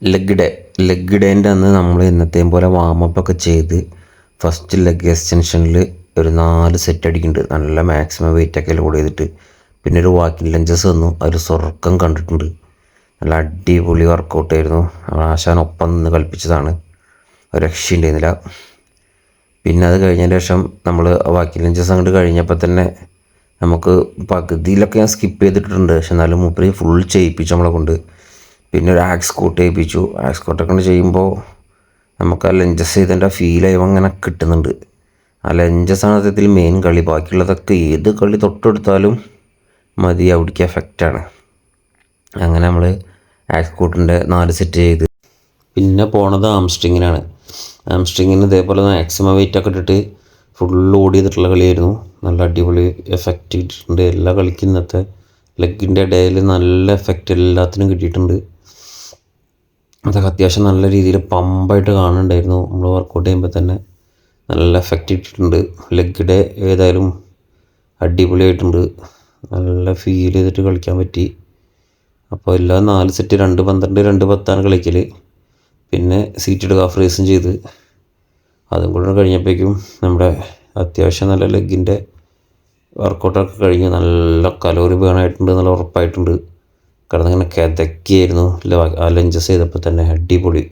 Leg ഡേൻ്റെ അന്ന് നമ്മൾ ഇന്നത്തെയും പോലെ വാമപ്പൊക്കെ ചെയ്ത് ഫസ്റ്റ് ലെഗ് എക്സ്റ്റൻഷനിൽ ഒരു 4 സെറ്റ് അടിക്കുന്നുണ്ട്. നല്ല മാക്സിമം വെയിറ്റൊക്കെ ലോഡ് ചെയ്തിട്ട്. പിന്നെ ഒരു വാക്കിംഗ് ലഞ്ചസ് വന്നു, അതിൽ സ്വർക്കം കണ്ടിട്ടുണ്ട്. നല്ല അടിപൊളി വർക്കൗട്ടായിരുന്നു. ആശാനൊപ്പം നിന്ന് കളിപ്പിച്ചതാണ്, ഒരു രക്ഷയുണ്ടായിരുന്നില്ല. പിന്നെ അത് കഴിഞ്ഞതിന് ശേഷം നമ്മൾ വാക്കിംഗ് ലഞ്ചസ് അങ്ങോട്ട് കഴിഞ്ഞപ്പോൾ തന്നെ നമുക്ക് പകുതിയിലൊക്കെ ഞാൻ സ്കിപ്പ് ചെയ്തിട്ടുണ്ട്. പക്ഷെ എന്നാലും മൂപ്പര് ഫുൾ ചെയ്യിപ്പിച്ചു നമ്മളെ കൊണ്ട്. പിന്നെ ഒരു ആക്സ് കോട്ട് ചെയ്യിപ്പിച്ചു. ആക്സ് കോട്ടൊക്കെ ചെയ്യുമ്പോൾ നമുക്ക് ആ ലഞ്ചസ് ചെയ്തതിൻ്റെ ഫീലായി അങ്ങനെ കിട്ടുന്നുണ്ട്. ആ ലഞ്ചസാണ് സത്യത്തിൽ മെയിൻ കളി. ബാക്കിയുള്ളതൊക്കെ ഏത് കളി തൊട്ടെടുത്താലും മതി, അവിടേക്ക് എഫക്റ്റാണ്. അങ്ങനെ നമ്മൾ ആക്സ് കോട്ടിൻ്റെ 4 സെറ്റ് ചെയ്ത് പിന്നെ പോണത് ആംസ്ട്രിങ്ങിനാണ്. ആംസ്ട്രിങ്ങിന് ഇതേപോലെ മാക്സിമം വെയിറ്റൊക്കെ ഇട്ടിട്ട് ഫുള്ള് ഓടി ചെയ്തിട്ടുള്ള കളിയായിരുന്നു. നല്ല അടിപൊളി എഫക്റ്റ് കിട്ടിയിട്ടുണ്ട്. എല്ലാ കളിക്കും ഇന്നത്തെ ലെഗിൻ്റെ ഇടയിൽ നല്ല എഫക്റ്റ് എല്ലാത്തിനും കിട്ടിയിട്ടുണ്ട്. അതൊക്കെ അത്യാവശ്യം നല്ല രീതിയിൽ പമ്പായിട്ട് കാണുന്നുണ്ടായിരുന്നു. നമ്മൾ വർക്കൗട്ട് ചെയ്യുമ്പോൾ തന്നെ നല്ല എഫക്റ്റ് ഇട്ടിട്ടുണ്ട്. ലെഗ് ഡേ ഏതായാലും അടിപൊളിയായിട്ടുണ്ട്. നല്ല ഫീൽ ചെയ്തിട്ട് കളിക്കാൻ പറ്റി. അപ്പോൾ എല്ലാ 4 സെറ്റ് 2-12 2-10 കളിക്കൽ. പിന്നെ സീറ്റഡ് കാഫ് റേസും ചെയ്ത് അതും കൂടെ കഴിഞ്ഞപ്പോഴേക്കും നമ്മുടെ അത്യാവശ്യം നല്ല ലെഗിൻ്റെ വർക്കൗട്ടൊക്കെ കഴിഞ്ഞ് നല്ല കലോറി ബേൺ ആയിട്ടുണ്ട്, നല്ല ഉറപ്പായിട്ടുണ്ട്. കിടന്നിങ്ങനെ കിതക്കിയായിരുന്നു ആ ലഞ്ചസ് ചെയ്തപ്പോൾ തന്നെ. അടിപൊളി.